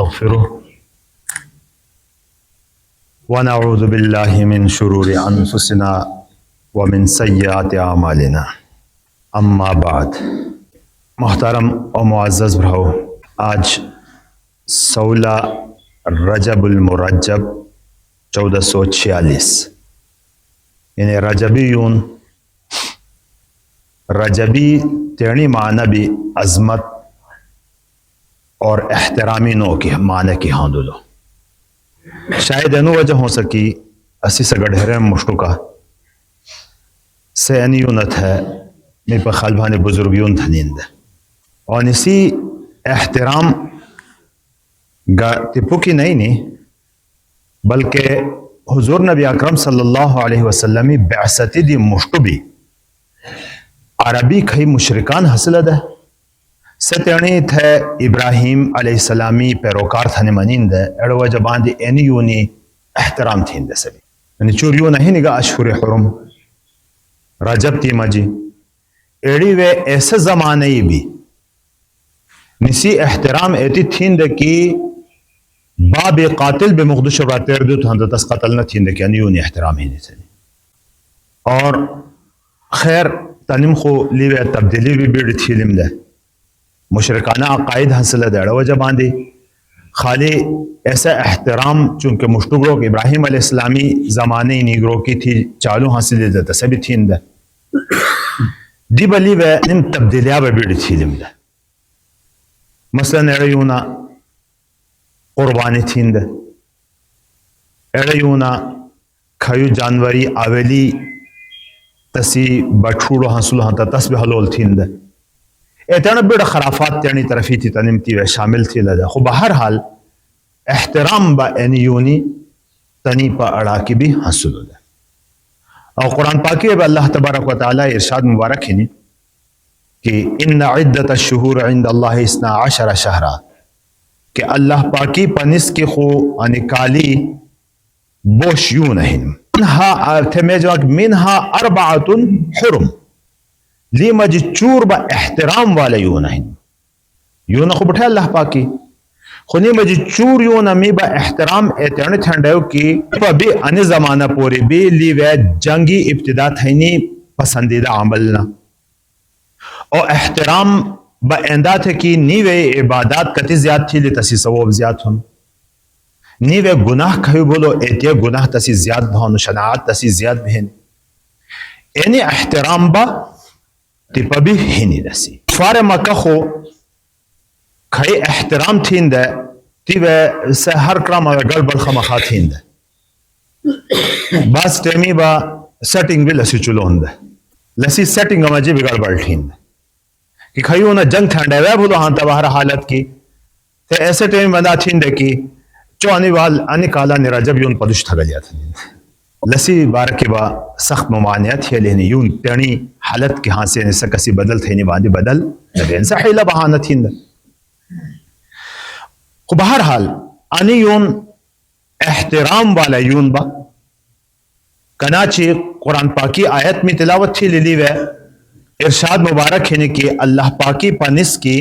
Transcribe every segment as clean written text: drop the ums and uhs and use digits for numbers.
ونستغفره ونعوذ بالله من شرور أنفسنا ومن سیئات اعمالنا اما بعد. محترم و معزز بھراؤ، آج 16 رجب المرجب 1446 یعنی رجبیون. رجبی تیرنی معنی بھی عظمت اور احترامی نو کی معنی کی ہاں دولو. شاید انو وجہ ہو سکی اسی سے گڑھرے مشکوکا سے انیونت ہے میں پا خلبان بزرگیون تھنیند اور اسی احترام گا تپو کی نہیں بلکہ حضور نبی اکرم صلی اللہ علیہ وسلم بعثتی دی مشکبی عربی کئی مشرکان حسلد ہے ستیانی تھے ابراہیم علیہ السلامی پیروکار تھنے منیند ہے اڑو جبان دی اینیونی احترام تھین دے سبی یعنی چوریو نہیں نگا اشہر حرم رجب تی مجی ایڑی وے ایسے زمانے بھی نسی احترام ایتی تھین دے کی باب قاتل بے مقدش را تیر دو تو ہندہ تس قتل نہ تھین دے کی انیونی احترام ہی نہیں تھے. اور خیر تنم خو لیوے تبدیلی بھی بیڑی تھیلم دے مشرکانہ عقائد حاصل دے وجہ باندھی خالی ایسا احترام چونکہ مشتگروں کے ابراہیم علیہ السلامی زمانے نیگروں کی تھی چالو حاصل دے تسبی تھین دے دی بلی وے نم تبدیلیاں بے بیڑی تھیلم دے. مثلا ایڑیونا قربانی تھین دے ایڑیونا کھایو جانوری آویلی تسی بچھوڑو حاصل ہاں تا تسبی حلول تھین دے ایتانا بیڑا خرافات تیانی طرفی تھی تنمتی و شامل تھی لدہ. خو بہرحال احترام با اینیونی تنی پا اڑا کی بھی حاصل ہو دے. اور قرآن پاکی با اللہ تبارک و تعالی ارشاد مبارک ہی کہ ان عدت الشہور عند اللہ 12 شہرہ کہ اللہ پاکی پنس کی خو انکالی بوش یون ہن منہا اربعۃ حرم لی مجی چور با احترام والا یون ہن. یون خو بٹھے اللہ پاکی خونی مجی چور یون می با احترام ایترنی تھنڈیو کی پا بھی انی زمانہ پوری بھی لی وے جنگی ابتدا تھینی پسندیدہ عملنا اور احترام با اندات ہے کہ نیوے عبادات کتی زیاد تھی لی تسی ثواب زیاد ہن نیوے گناہ کھوی بولو ایتیا گناہ تسی زیاد بہن شناعت تسی زیاد بہن اینی احترام با تیپا بھی ہی نہیں رسی. فار مکہ خو کھائی احترام تھین دے تیوے سے ہر کرام آگا گل بل خمخا تھین دے باز ٹیمی با سیٹنگ بھی لسی چلون دے لسی سیٹنگ مجھے بھی گل بل تھین دے کہ کھائی ہونا جنگ تھنڈے وے بھولو ہاں تا بہر حالت کی تے ایسے ٹیمی بندہ تھین دے کی چو انی کالا نرا جب یون پدوش تھا گلیا تھا لسی بارکی با سخت ممانعت ہے لینے یون تیرنی حالت کی ہاں سے نسا کسی بدل تھینی باندی بدل لبین سا حیلہ بہانت تھین دے. خو بہرحال انی یون احترام والا یون با کناچی قرآن پاکی آیت میں تلاوت تھی لیلی وے ارشاد مبارک ہے کہ اللہ پاکی پنس کی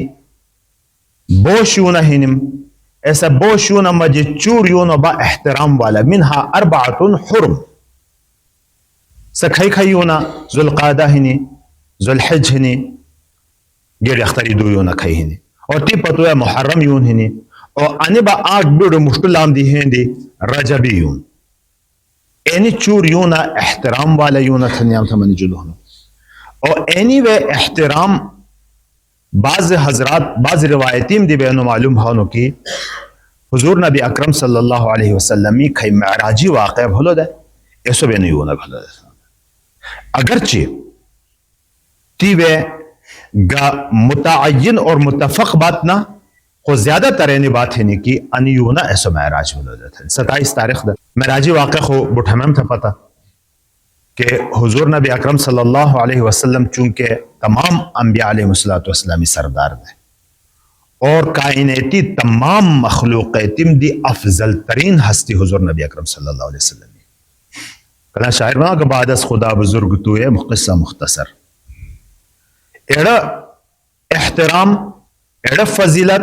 بوش یون ہنم ایسا بوش یون مجی چور یون با احترام والا منہا 4 حرم سکھائی کھائی یونا ذوالقعدہ ہنی ذوالحج ہنی گیڑی اختری دو یونا کھائی ہنی اور تی پتویا محرم یون ہنی اور انی با آگ بیڑو مشکلام دی ہندی رجبی یون اینی چور یونا احترام والا یونا تھنیام تھا منی جلو ہنو. اور اینی وے احترام بعض حضرات بعض روایتیم دی بینو معلوم بھانو کی حضور نبی اکرم صلی اللہ علیہ وسلمی کھائی معراجی واقع بھولو دے ایسو بینو یونا بھولو دے. اگرچہ تیوے گا متعین اور متفق بات نہ خو زیادہ ترینی بات ہے نہیں کہ انیونا ایسو معراج بھولو دے تھا. 27 تاریخ دا معراجی واقع خو بٹھمم تھا پتا کہ حضور نبی اکرم صلی اللہ علیہ وسلم چونکہ تمام انبیاء علیہ السلام سردار دے اور کائناتی تمام مخلوقاتم دی افضل ترین ہستی حضور نبی اکرم صلی اللہ علیہ وسلم کلا شاعر بنا کہ بعد از خدا بزرگ تو ہے قصہ مختصر ایڑا احترام ایڑا فضیلت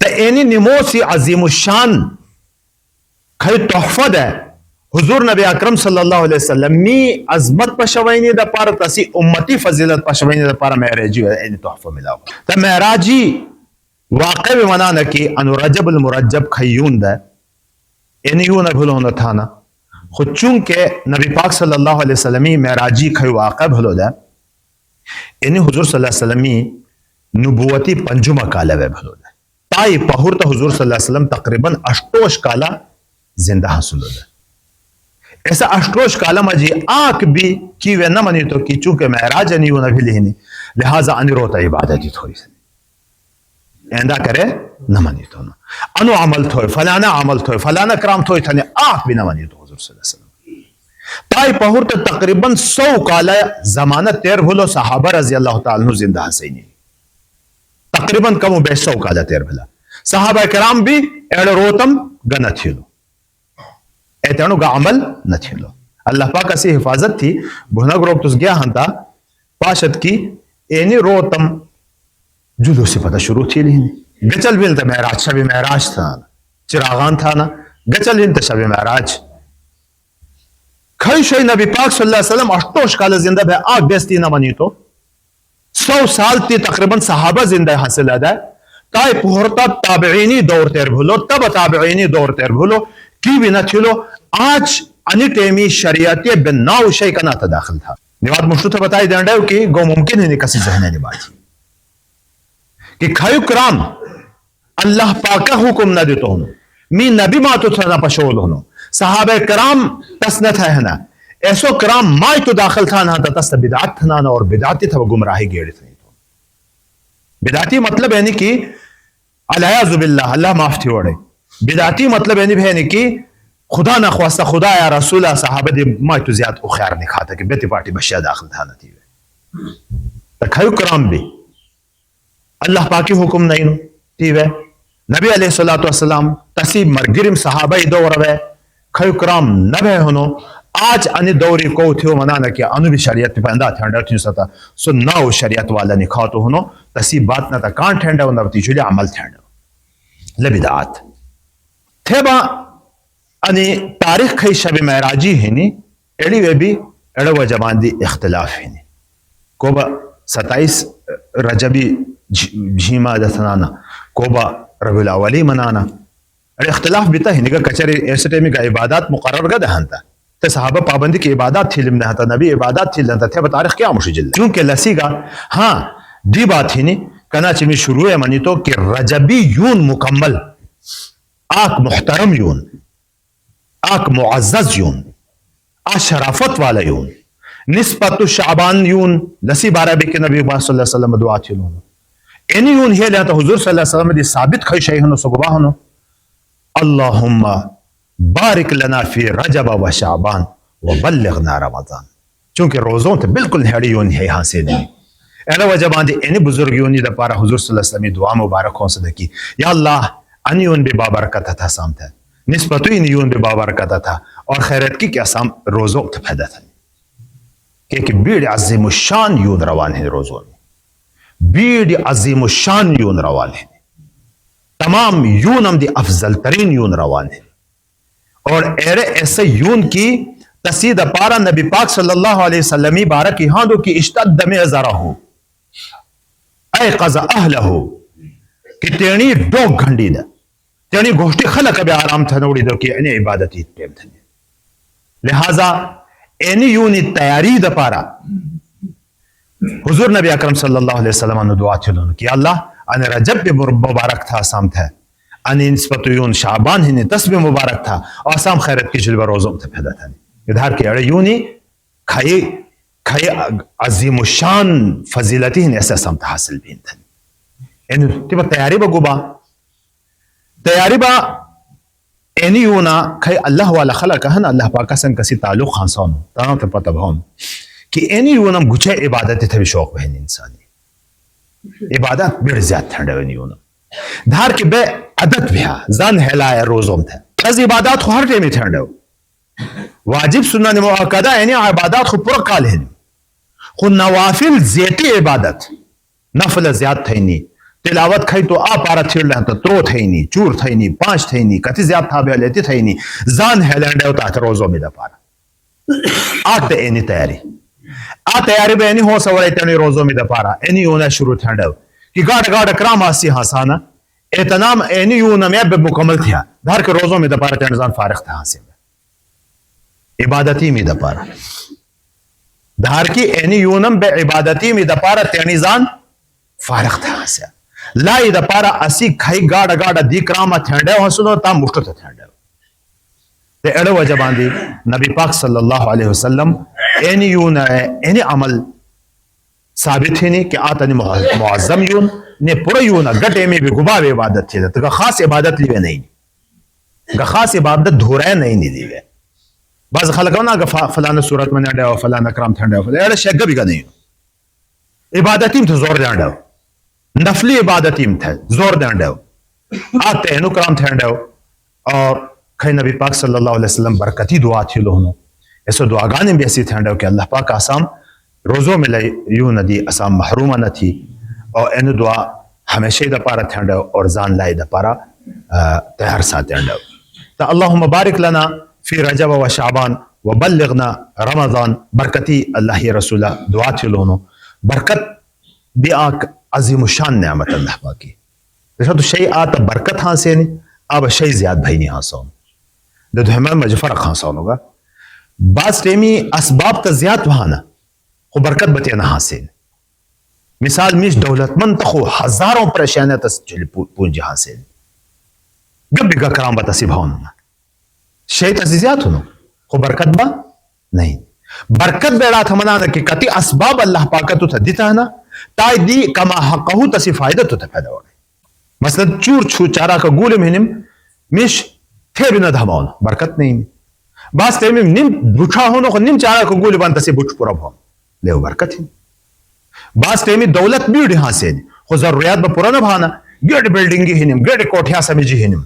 تا اینی نموسی عظیم الشان خی تحفه ده حضور نبی اکرم صلی الله علیه وسلم می عظمت پشوینی د پاره تسی امتی فضیلت پشوینی د پاره معراجی اینی تحفه ملاو تا معراجی واقع بمنانا کی انو رجب المرجب خیون ده اینی یون بھلونا تھانا خود چونکہ نبی پاک صلی اللہ علیہ وسلم معراجی خی واقع بھلو ده اینی حضور صلی اللہ علیہ وسلم نبوتی پنجمہ کالا وے بھلو ده تائی پہورتا حضور صلی اللہ علیہ وسلم تقریباً اشتوش کالا زندہ حاصل ہو جائے ایسا اشتروش کالا مجھے آنکھ بھی کی وے نہ منی تو کی چونکہ معراج نہیں ہونا بھی لہنی لہذا انی روتا عبادتی تھوئی سے ایندہ کرے نہ منی تو انو عمل تھوئی فلانا عمل تھوئی فلانا کرام تھوئی تھانے آنکھ بھی نہ منی تو حضور صلی اللہ علیہ وسلم تائی پہورتا تقریباً 100 کالا زمانہ تیر بھلو صحابہ رضی اللہ تعالیٰ عنہ زندہ حسینی تقریباً کم و بیش 100 کالا تیر بھلا صحابہ کرام بھی ایڑ روتم گنہ تھیلو ایتانو کا عمل نہ تھیلو اللہ پاک اسی حفاظت تھی بھنگ روک تس گیا ہنتا پاشت کی اینی روتم جلو سے پتہ شروع تھی لینی گچل بھی انتا معراج شب معراج تھا چراغان تھا نا گچل انتا شب معراج کھئی شوئی نبی پاک صلی اللہ علیہ وسلم اشتوش کالا زندہ بے آگ بیستی نہ منی تو 100 سال تی تقریباً صحابہ زندہ حاصل ادا تائی پہرتا تابعینی دور تیر بھولو تب تابعینی دور تیر بھولو کی بھی نہ تھیلو آج انی ٹیمی شریعتی بناو شئی کا ناتا داخل تھا نواد مشروط بتائی دیں ڈیو کہ گو ممکن ہے کسی ذہنے نہیں بات کہ کھائیو کرام اللہ پاکا حکم نہ دیتو ہنو می نبی ماتو تھا پشول ہنو صحابہ کرام تسنت ہے نا ایسو کرام مائی تو داخل تھا نا تست بدعات تھا نا اور بدعاتی تھا وہ گمراہی گیڑی تھا بدعاتی مطلب ہے نہیں کہ علیہ باللہ اللہ معاف تھی وڑے بدعاتی مطلب ہے نہیں کہ خدا نہ خواستہ خدا یا رسولہ صحابہ دی مائی تو زیاد اخیار نہیں کھاتا کہ بیتی پارٹی بشیہ داخل تھا نا تیوے تکھائیو کرام بھی اللہ پاکی حکم نہیں نو تیوے نبی علیہ السلام تسیب مرگرم صحابہ دور وے کھائیو کرام نبے ہنو آج انی دوری کو تھیو منانا کیا انو بھی شریعت پہ اندہ تھینڈر تھیو ستا سو ناو شریعت والا نکھاتو ہنو تسیب بات نہ تا کان تھینڈر ونہ بتی چلی عمل تھینڈر لبدعات تھے با انی تاریخ کھئی شب معراجی ہنی ایڑی وے بھی ایڑو و جبان دی اختلاف ہنی کو با 27 رجبی جھیمہ دتنانا کو با ربی الاولی منانا ایڑی اختلاف بیتا ہنی کا کچری ایسے ٹیمی کا عبادات مقرر گا دہنتا تے صحابہ پابندی کی عبادات تھی لمنہ تا نبی عبادات تھی لنتا تھے با تاریخ کیا مشجل کیونکہ لسی گا ہاں دی بات ہنی کنا چمی شروع ہے منی تو کہ رجبی یون مکمل آک محترم یون آک معزز یون آ شرافت والا یون نسبت شعبان یون لسی بارہ بھی کہ نبی صلی اللہ علیہ وسلم دعا تھی لون اینی یون ہی لیا تو حضور صلی اللہ علیہ وسلم دی ثابت خی شئی ہنو سگبا ہنو اللہم بارک لنا فی رجب و شعبان و بلغنا رمضان چونکہ روزوں تے بالکل نیڑی یون ہے ہاں سے نہیں اینا وجبان دی اینی بزرگ یونی دا پارا حضور صلی اللہ علیہ وسلم دعا مبارک ہوں صدقی یا اللہ انی یون بے بابرکت تھا سامت ہے نسبتو انی یون بے بابرکت تھا اور خیرت کی کیا سام روزوں تے پیدا تھا کہ بیڑ عظیم الشان یون روان ہے روزوں میں بیڑ عظیم الشان یون روان ہے تمام یونم دی افضل ترین یون روان ہے اور ایرے ایسے یون کی تسید پارا نبی پاک صلی اللہ علیہ وسلم بارکی ہاندو کی اشتد دم ازرہ اے قضا اہلہو کہ تینی ڈوگ گھنڈی دا تینی گوشتی خلق ابی آرام تھا نوڑی دو کہ اینی عبادتی ٹیم تھا لہذا اینی یونی تیاری دا پارا حضور نبی اکرم صلی اللہ علیہ وسلم انو دعا چلون کہ اللہ ان رجب بھی مبارک تھا آسام تھا ان نسبت یون شعبان ہی تسبیح مبارک تھا آسام خیرت کی جلوہ روزوں تھا پیدا تھا ادھار کے اڑے یونی کھائی عظیم الشان فضیلتی ہی ایسا سمت حاصل بھی تھا اینو تیبا تیاری با گوبا تیاری با اینی یونا کھائی اللہ والا خلق ہے نا اللہ پاکا سن کسی تعلق خانسانو تانا تا پتہ بھون کہ اینی یونا گچھے عبادت تھا بھی شوق بہن انسانی عبادت بیر زیاد تھا اینی یونا دھار کے بے عدد بھی زن ہلائے روزوں تھا از عبادات خو ہر ٹیمی تھا واجب سنن مؤکدہ یعنی عبادات خو پورا کال ہے خو نوافل زیتی عبادت نفل زیاد تھا نہیں تلاوت کھئی تو آ پارا تھیڑ لہن تو ترو تھئی نی چور تھئی نی پانچ تھئی نی کتی زیاد تھا بے لیتی تھئی نی زان ہیلینڈ ہے تا روزو میں دا پارا آتے اینی تیاری آ تیاری بے اینی ہو سوڑے تینی روزو میں دا پارا اینی یونا شروع تھنڈو کہ گاڑ گاڑ کرام آسی ہاسانا اعتنام اینی یونا میں بے مکمل تھیا دھار کے روزوں میں دا پارا تینزان فارغ تھا ہاسی میں عبادتی میں دا پارا دھار کی اینی یونم بے عبادتی میں دا پارا تینزان فارغ تھا ہاسی لائی دا پارا اسی کھائی گاڑ گاڑ دی کراما تھنڈو ہسنو تا مشتو تا تھنڈو تے ایڑو وجبان دی نبی پاک صلی اللہ علیہ وسلم اینی یون اینی عمل ثابت ہے نہیں کہ آتنی معظم یون نے پورا یون گٹے میں بھی گباب عبادت تھی تو خاص عبادت لیوے نہیں خاص عبادت دھورے نہیں دی گئے بعض خلق ہونا کہ فلانا صورت میں نڈے ہو فلانا کرام تھنڈے ہو ایڑا شیگا بھی کا نہیں ہو عبادتیم تو زور دینڈے ہو نفلی عبادتیم تھے زور دینڈے ہو آتے ہیں کرام تھنڈے ہو اور کھائی نبی پاک صلی اللہ علیہ وسلم برکتی دعا تھی لوہنو ایسو دعا گانے بھی ایسی تھنڈے ہو کہ اللہ پاک آسام روزوں میں لئی یوں ندی اسام محرومہ نہ تھی اور این دعا ہمیشہ دا پارا تھنڈو اور زان لائی دا پارا تہر سا تھنڈو تا اللہم بارک لنا فی رجب و شعبان و بلغنا رمضان برکتی اللہ رسولہ دعا تھی لونو برکت بھی آنک عظیم الشان نعمت اللہ پاکی جیسا تو شیئی آتا برکت ہاں سے نہیں اب شیئی زیاد بھائی نہیں ہاں سون دو ہمیں مجفرق ہاں سون ہوگا بعض ٹیمی اسباب تا زیاد وہانا خو برکت بتے نہ حاصل مثال میش دولت مند خو ہزاروں پریشانیاں تس چلی پونجی حاصل گب بھی کرام بتا سی بھاؤں شیط عزیزیات ہونو خو برکت با نہیں برکت بیڑا تھا منانا کہ کتی اسباب اللہ پاکتو تھا دیتا ہے نا تائی دی کما حقہو تسی فائدہ تو تھا پیدا ہوگا مثلا چور چھو چارا کا گول مہنم میش تھے بھی نہ دھماؤن برکت نہیں باس تیمی نم بچھا ہونو خو نم چارا کا گول بانتا سی بچھ پورا بھاؤن لے برکت ہے بعض ٹیمی دولت بیڑی ہاں سے خو ضروریات با پورا نہ بھانا گیڑ بلڈنگی ہنم گیڑ کوٹھیا سمجھی ہنم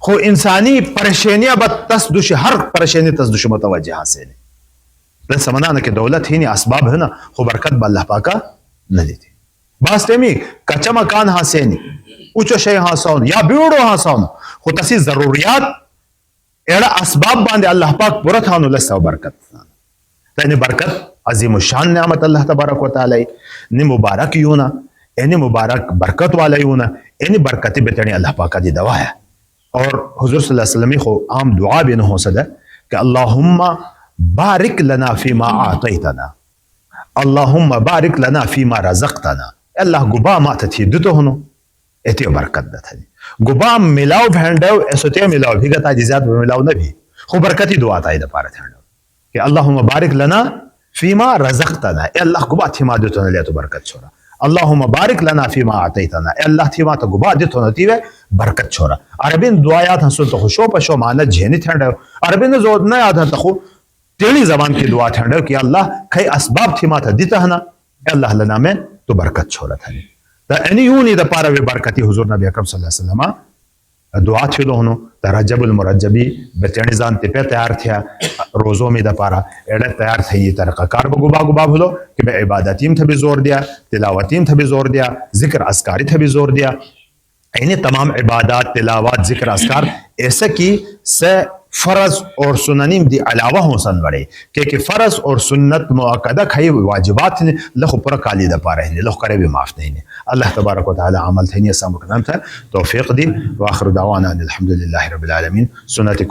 خو انسانی پریشانیاں با تس دوش ہر پریشانی تس دوش متوجہ ہاں سے لن سمنانا کہ دولت ہی نہیں اسباب ہے نا خو برکت با اللہ پاکا نہ دیتی بعض ٹیمی کچا مکان ہاں سے اچھو شے ہاں سون یا بیڑو ہاں سون خو تسی ضروریات ایڑا اسباب باندے اللہ پاک پورا تھانو لسا برکت تینی برکت عظیم الشان نعمت اللہ تبارک و تعالی نی مبارک یونا اینی مبارک برکت والا یونا اینی برکتی بتنی اللہ پاکا دی دعا ہے اور حضور صلی اللہ علیہ وسلم کو عام دعا بھی نہ ہو سدا کہ اللہم بارک لنا فیما آتیتنا اللہم بارک لنا فیما رزقتنا اللہ گبا مات تھی دتو ہنو ایتی برکت دتا گبا ملاو بھنڈو ایسو تے ملاو بھی گتا جزیات ملاو نہ بھی خو برکتی دعا تا دا پارا تھنڈو کہ اللہم بارک لنا فیما رزقتنا اے اللہ گبا تھیما دیتو لے تو برکت چھوڑا اللہم بارک لنا فیما آتیتنا اے اللہ تھیما تو گبا دیتو نتیوے برکت چھوڑا عربین دعایات ہنسل تو خوشو پشو مانا جہنی تھنڈو عربین زود نہ یاد ہنتا خو تیلی زبان کی دعا تھنڈو کہ اللہ کئی اسباب تھیما تا دیتا ہنا اے اللہ لنا میں تو برکت چھوڑا تھا تا اینی یونی دا پارا وی برکتی حضور نبی اکرم صلی اللہ علیہ وسلم دعا تھیلو ہنو تا رجب المرجبی بچانی زان تپے تیار تھیا روزوں میں دا پارا ایڈا تیار تھا یہ طرقہ کار با گبا گبا بھلو کہ بے عبادتیم تھا بھی زور دیا تلاوتیم تھا بھی زور دیا ذکر اذکاری تھا بھی زور دیا اینی تمام عبادات تلاوات ذکر اذکار ایسا کی سے فرض اور سننیم دی علاوہ ہوں سن بڑے کہ فرض اور سنت مؤکدہ کھائی واجبات نے لخو پورا کالی دا پا رہے ہیں لخو کرے بھی معاف نہیں اللہ تبارک و تعالی عمل تھینی اسا مکنم تھا توفیق دی واخر دعوانا الحمدللہ رب العالمین سنت